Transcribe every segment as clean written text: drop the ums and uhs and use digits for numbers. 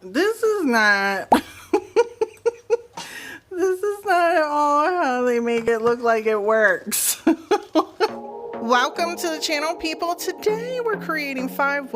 This is not this is not at all how they make it look like it works. Welcome to the channel, people. Today we're creating five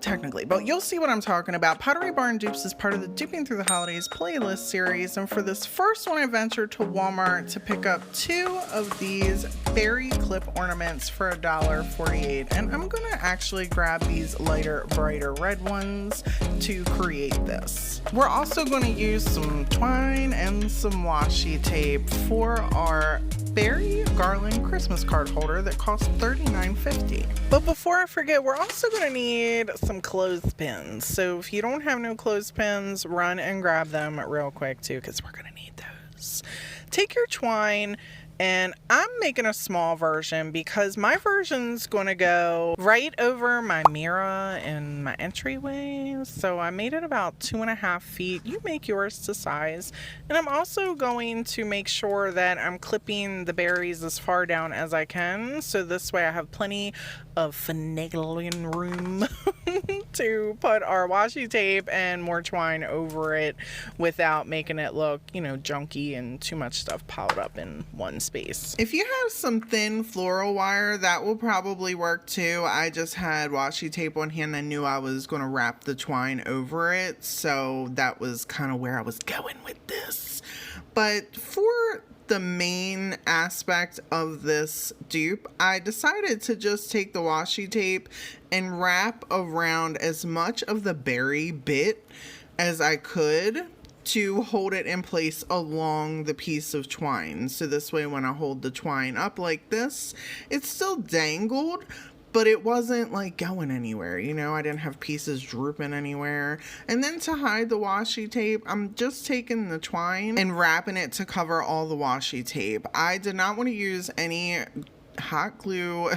technically, but you'll see what I'm talking about. Pottery Barn Dupes is part of the Duping Through the Holidays playlist series, and for this first one I ventured to Walmart to pick up 2 of these berry clip ornaments for $1.48, and I'm gonna actually grab these lighter, brighter red ones to create this. We're also going to use some twine and some washi tape for our berry garland Christmas card holder that costs $39.50. But before I forget, we're also going to need some clothespins. So if you don't have no clothespins, run and grab them real quick too, because we're going to need those. Take your twine, and I'm making a small version because my version's going to go right over my mirror and my entryway. So I made it about 2.5 feet. You make yours to size. And I'm also going to make sure that I'm clipping the berries as far down as I can. So this way I have plenty of finagling room to put our washi tape and more twine over it without making it look, you know, junky and too much stuff piled up in one space. If you have some thin floral wire, that will probably work too. I just had washi tape on hand. I knew I was going to wrap the twine over it, so that was kind of where I was going with this. But for the main aspect of this dupe, I decided to just take the washi tape and wrap around as much of the berry bit as I could to hold it in place along the piece of twine. So this way when I hold the twine up like this, it's still dangled, but it wasn't like going anywhere, you know. I didn't have pieces drooping anywhere. And then to hide the washi tape, I'm just taking the twine and wrapping it to cover all the washi tape. I did not want to use any hot glue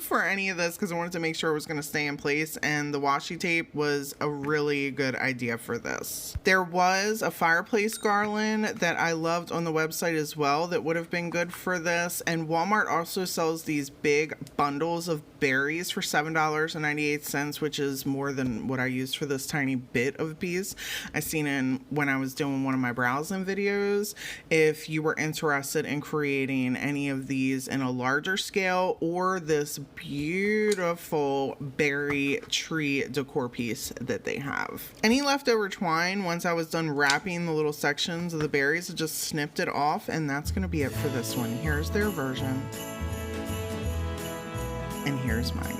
for any of this because I wanted to make sure it was going to stay in place, and the washi tape was a really good idea for this. There was a fireplace garland that I loved on the website as well that would have been good for this, and Walmart also sells these big bundles of berries for $7.98, which is more than what I used for this tiny bit of piece. I seen it when I was doing one of my browsing videos. If you were interested in creating any of these in a larger scale or this beautiful berry tree decor piece that they have. Any leftover twine, once I was done wrapping the little sections of the berries, I just snipped it off, and that's going to be it for this one. Here's their version, and here's mine.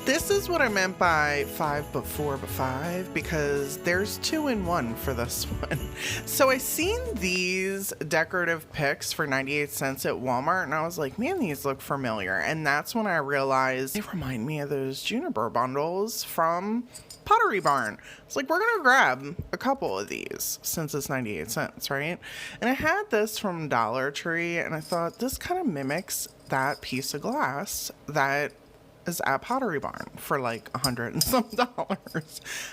This is what I meant by 5 but 4 but 5, because there's 2 in 1 for this one. So I seen these decorative picks for 98 cents at Walmart, and I was like, man, these look familiar. And that's when I realized they remind me of those juniper bundles from Pottery Barn. It's like, we're gonna grab a couple of these since it's 98 cents, right? And I had this from Dollar Tree, and I thought this kind of mimics that piece of glass that is at Pottery Barn for like $100 and some.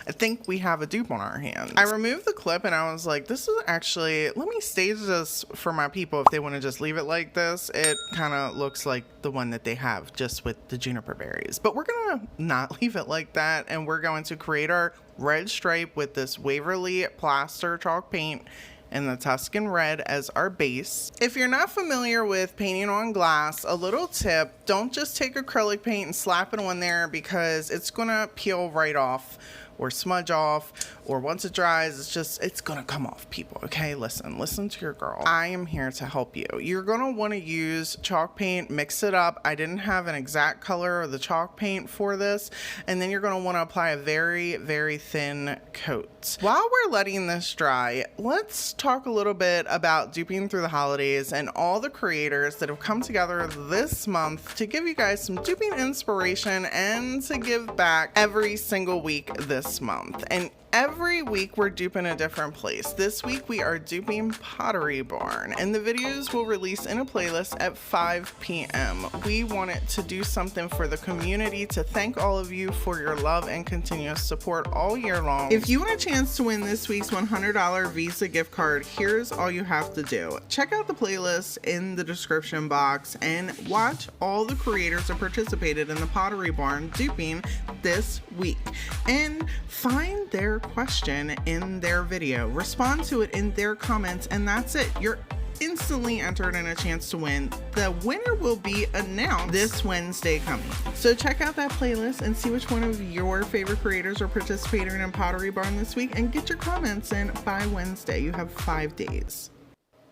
I think we have a dupe on our hands. I removed the clip and I was like, this is actually, let me stage this for my people if they want to just leave it like this. It kind of looks like the one that they have just with the juniper berries, but we're gonna not leave it like that, and we're going to create our red stripe with this Waverly plaster chalk paint and the Tuscan red as our base. If you're not familiar with painting on glass, a little tip, don't just take acrylic paint and slap it on there, because it's gonna peel right off or smudge off, or once it dries, it's gonna come off, people, okay? Listen to your girl. I am here to help you. You're gonna wanna use chalk paint, mix it up. I didn't have an exact color of the chalk paint for this, and then you're gonna wanna apply a very, very thin coat. While we're letting this dry, let's talk a little bit about Duping Through the Holidays and all the creators that have come together this month to give you guys some duping inspiration and to give back every single week this month. And Every week we're duping a different place. This week we are duping Pottery Barn, and the videos will release in a playlist at 5 p.m. We wanted to do something for the community to thank all of you for your love and continuous support all year long. If you want a chance to win this week's $100 Visa gift card, here's all you have to do. Check out the playlist in the description box and watch all the creators that participated in the Pottery Barn duping this week, and find their question in their video, respond to it in their comments, and that's it. You're instantly entered in a chance to win. The winner will be announced this Wednesday coming. So check out that playlist and see which one of your favorite creators are participating in Pottery Barn this week, and get your comments in by Wednesday. You have 5 days.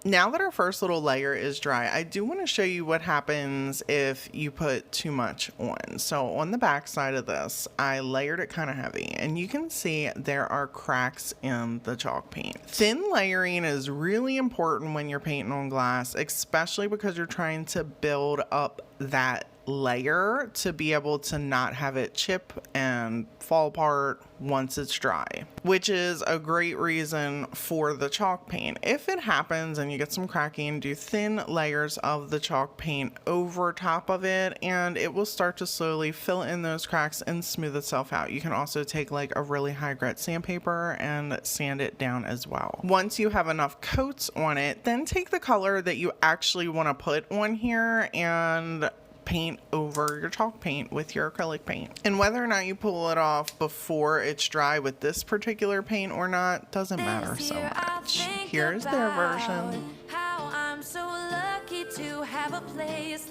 Now that our first little layer is dry, I do want to show you what happens if you put too much on. So on the back side of this, I layered it kind of heavy, and you can see there are cracks in the chalk paint. Thin layering is really important when you're painting on glass, especially because you're trying to build up that layer to be able to not have it chip and fall apart once it's dry, which is a great reason for the chalk paint. If it happens and you get some cracking, do thin layers of the chalk paint over top of it, and it will start to slowly fill in those cracks and smooth itself out. You can also take like a really high grit sandpaper and sand it down as well. Once you have enough coats on it, then take the color that you actually want to put on here and paint over your chalk paint with your acrylic paint. And whether or not you pull it off before it's dry with this particular paint or not doesn't matter so much. Here's their version,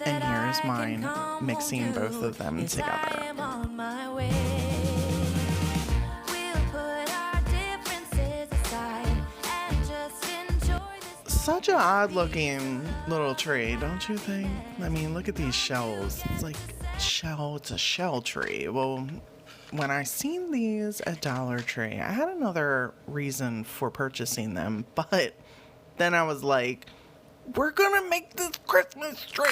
and here's mine, mixing both of them together. Such an odd looking little tree, don't you think? I mean, look at these shells. It's like it's a shell tree. Well, when I seen these at Dollar Tree, I had another reason for purchasing them, but then I was like, we're gonna make this Christmas tree.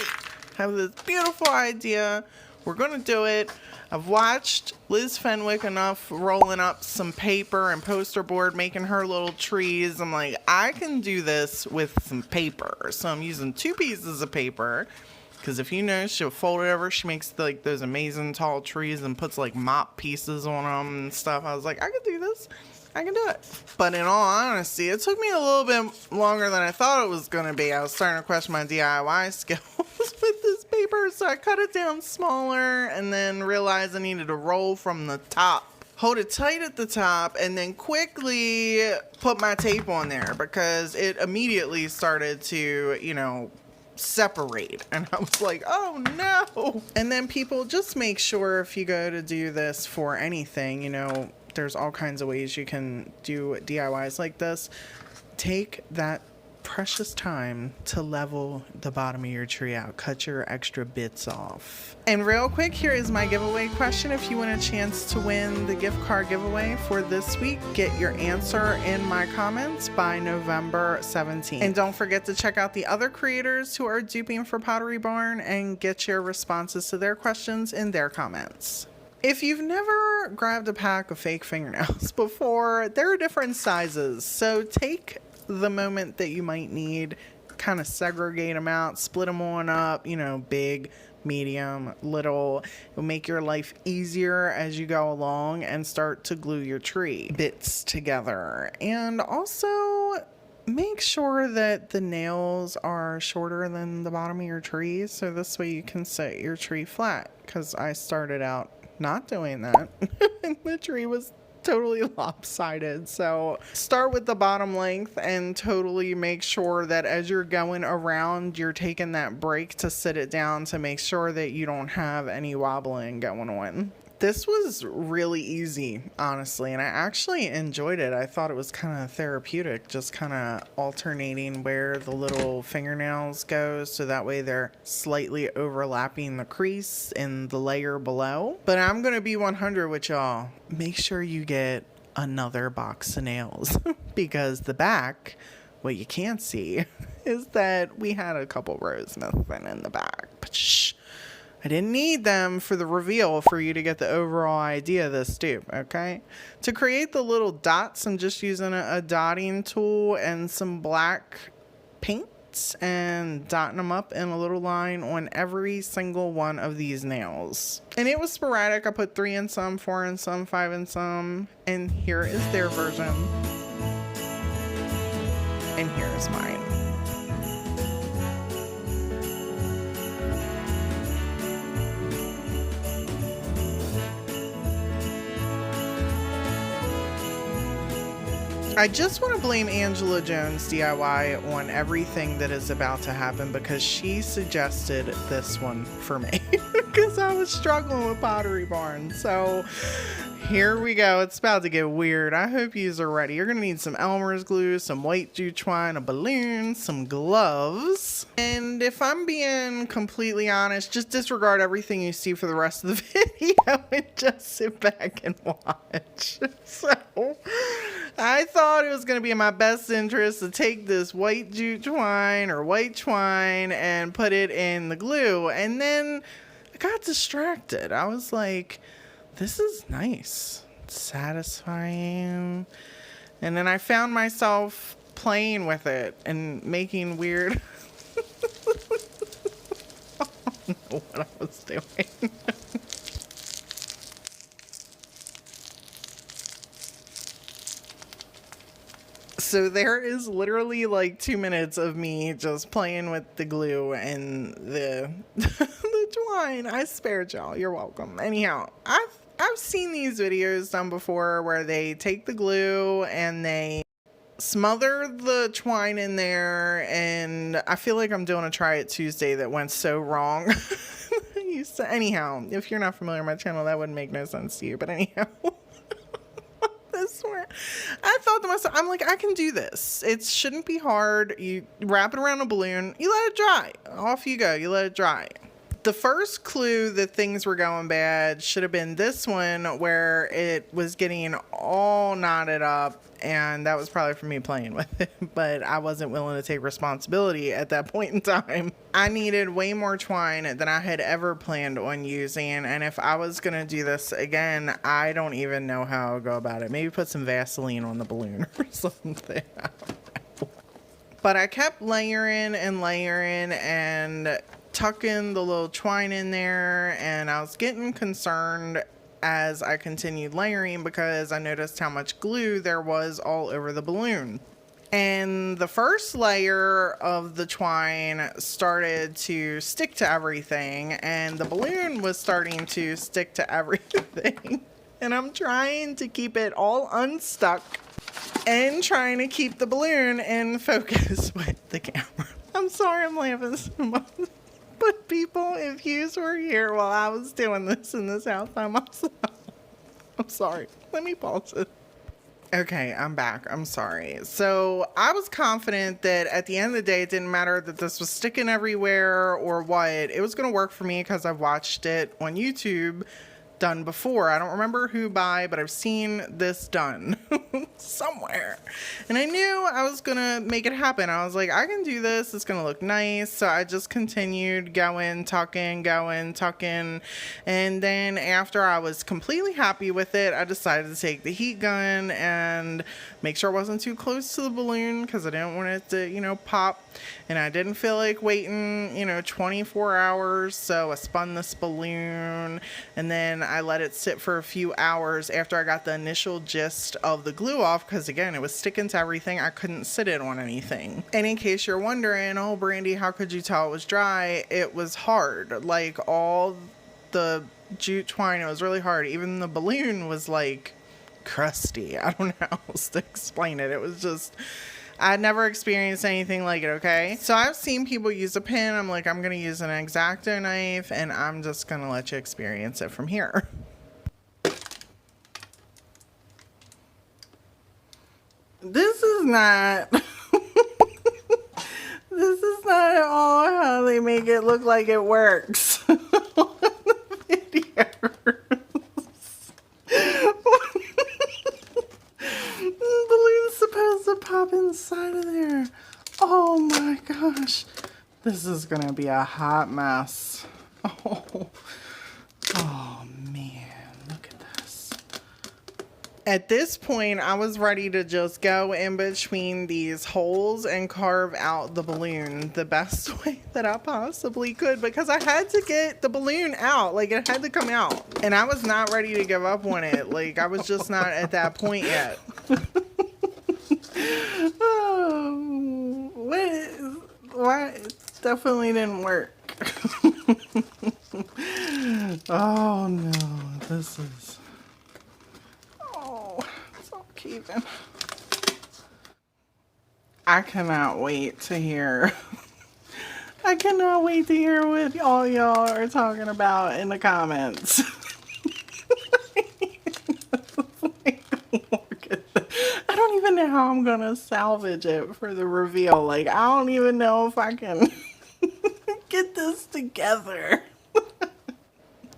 I have this beautiful idea. We're gonna do it. I've watched Liz Fenwick enough rolling up some paper and poster board, making her little trees. I'm like, I can do this with some paper. So I'm using 2 pieces of paper, because if you know, she'll fold it over. She makes like those amazing tall trees and puts like mop pieces on them and stuff. I was like, I can do this. I can do it. But in all honesty, it took me a little bit longer than I thought it was going to be. I was starting to question my DIY skills with this paper, so I cut it down smaller and then realized I needed to roll from the top. Hold it tight at the top and then quickly put my tape on there, because it immediately started to, you know, separate, and I was like, oh no. And then people, just make sure if you go to do this for anything, you know, there's all kinds of ways you can do DIYs like this. Take that precious time to level the bottom of your tree out. Cut your extra bits off. And real quick, here is my giveaway question. If you want a chance to win the gift card giveaway for this week, get your answer in my comments by November 17th. And don't forget to check out the other creators who are duping for Pottery Barn and get your responses to their questions in their comments. If you've never grabbed a pack of fake fingernails before, there are different sizes. So take the moment that you might need, kind of segregate them out, split them on up, you know, big, medium, little. It'll make your life easier as you go along and start to glue your tree bits together. And also make sure that the nails are shorter than the bottom of your tree, so this way you can set your tree flat, because I started out not doing that. The tree was totally lopsided. So start with the bottom length and totally make sure that as you're going around, you're taking that break to sit it down to make sure that you don't have any wobbling going on. This was really easy, honestly, and I actually enjoyed it. I thought it was kind of therapeutic, just kind of alternating where the little fingernails go, so that way they're slightly overlapping the crease in the layer below. But I'm going to be 100 with y'all. Make sure you get another box of nails, because the back, what you can't see is that we had a couple rows missing in the back. But shh, I didn't need them for the reveal for you to get the overall idea of this dupe, okay? To create the little dots, I'm just using a dotting tool and some black paints and dotting them up in a little line on every single one of these nails. And it was sporadic. I put 3 in some, 4 in some, 5 in some, and here is their version. And here is mine. I just want to blame Angela Jones DIY on everything that is about to happen because she suggested this one for me because I was struggling with Pottery Barn. So here we go. It's about to get weird. I hope you are ready. You're going to need some Elmer's glue, some white jute twine, a balloon, some gloves. And if I'm being completely honest, just disregard everything you see for the rest of the video and just sit back and watch. So I thought it was going to be in my best interest to take this white jute twine or white twine and put it in the glue. And then I got distracted. I was like, this is nice, it's satisfying. And then I found myself playing with it and making weird. I don't know what I was doing. So there is literally like 2 minutes of me just playing with the glue and the twine. I spared y'all. You're welcome. Anyhow, I've seen these videos done before where they take the glue and they smother the twine in there, and I feel like I'm doing a Try It Tuesday that went so wrong. Anyhow, if you're not familiar with my channel, that wouldn't make no sense to you, but anyhow. I thought to myself, I'm like, I can do this. It shouldn't be hard. You wrap it around a balloon, you let it dry. Off you go, you let it dry. The first clue that things were going bad should have been this one where it was getting all knotted up, and that was probably for me playing with it, but I wasn't willing to take responsibility at that point in time. I needed way more twine than I had ever planned on using, and if I was going to do this again, I don't even know how I'll go about it. Maybe put some Vaseline on the balloon or something. But I kept layering and layering and tucking the little twine in there, and I was getting concerned as I continued layering because I noticed how much glue there was all over the balloon. And the first layer of the twine started to stick to everything, and the balloon was starting to stick to everything. And I'm trying to keep it all unstuck and trying to keep the balloon in focus with the camera. I'm sorry I'm laughing so much. But people, if you were here while I was doing this in this house by myself, I'm sorry. Let me pause it. Okay, I'm back. I'm sorry. So I was confident that at the end of the day, it didn't matter that this was sticking everywhere or what. It was going to work for me because I've watched it on YouTube done before. I don't remember who by, but I've seen this done somewhere. And I knew I was gonna make it happen. I was like, I can do this. It's gonna look nice. So I just continued going, tucking. And then after I was completely happy with it, I decided to take the heat gun and make sure I wasn't too close to the balloon because I didn't want it to, you know, pop. And I didn't feel like waiting, you know, 24 hours. So I spun this balloon and then I let it sit for a few hours after I got the initial gist of the glue off, because again, it was sticking to everything. I couldn't sit it on anything. And in case you're wondering, oh Brandi, how could you tell it was dry? It was hard. Like all the jute twine, it was really hard. Even the balloon was like crusty. I don't know how else to explain it. It was just, I'd never experienced anything like it, okay? So I've seen people use a pin. I'm like, I'm going to use an X-Acto knife, and I'm just going to let you experience it from here. This is not... this is not at all how they make it look like it works. On the videos. The balloon's supposed to pop inside of there. Oh my gosh. This is gonna be a hot mess. Oh man, look at this. At this point, I was ready to just go in between these holes and carve out the balloon the best way that I possibly could, because I had to get the balloon out. Like, it had to come out. And I was not ready to give up on it. Like, I was just not at that point yet. Oh, why? It definitely didn't work. Oh no, this is... It's all keeping. I cannot wait to hear. I cannot wait to hear what all y'all are talking about in the comments. Look at that. I don't even know how I'm gonna salvage it for the reveal. Like, I don't even know if I can get this together.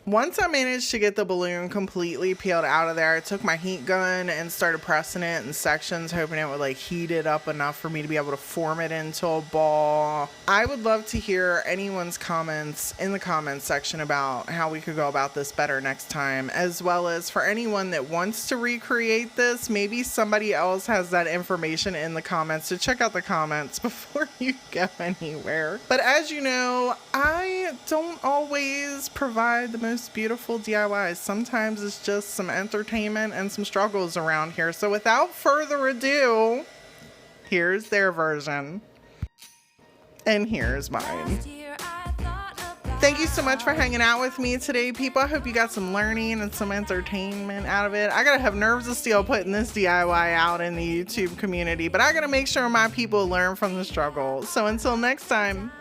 Once I managed to get the balloon completely peeled out of there, I took my heat gun and started pressing it in sections, hoping it would like heat it up enough for me to be able to form it into a ball. I would love to hear anyone's comments in the comments section about how we could go about this better next time, as well as for anyone that wants to recreate this, maybe somebody else has that information in the comments, so check out the comments before you go anywhere. But as you know, I don't always provide the most beautiful DIYs. Sometimes it's just some entertainment and some struggles around here. So without further ado, here's their version. And here's mine. Thank you so much for hanging out with me today, people. I hope you got some learning and some entertainment out of it. I gotta have nerves of steel putting this DIY out in the YouTube community, but I gotta make sure my people learn from the struggle. So until next time,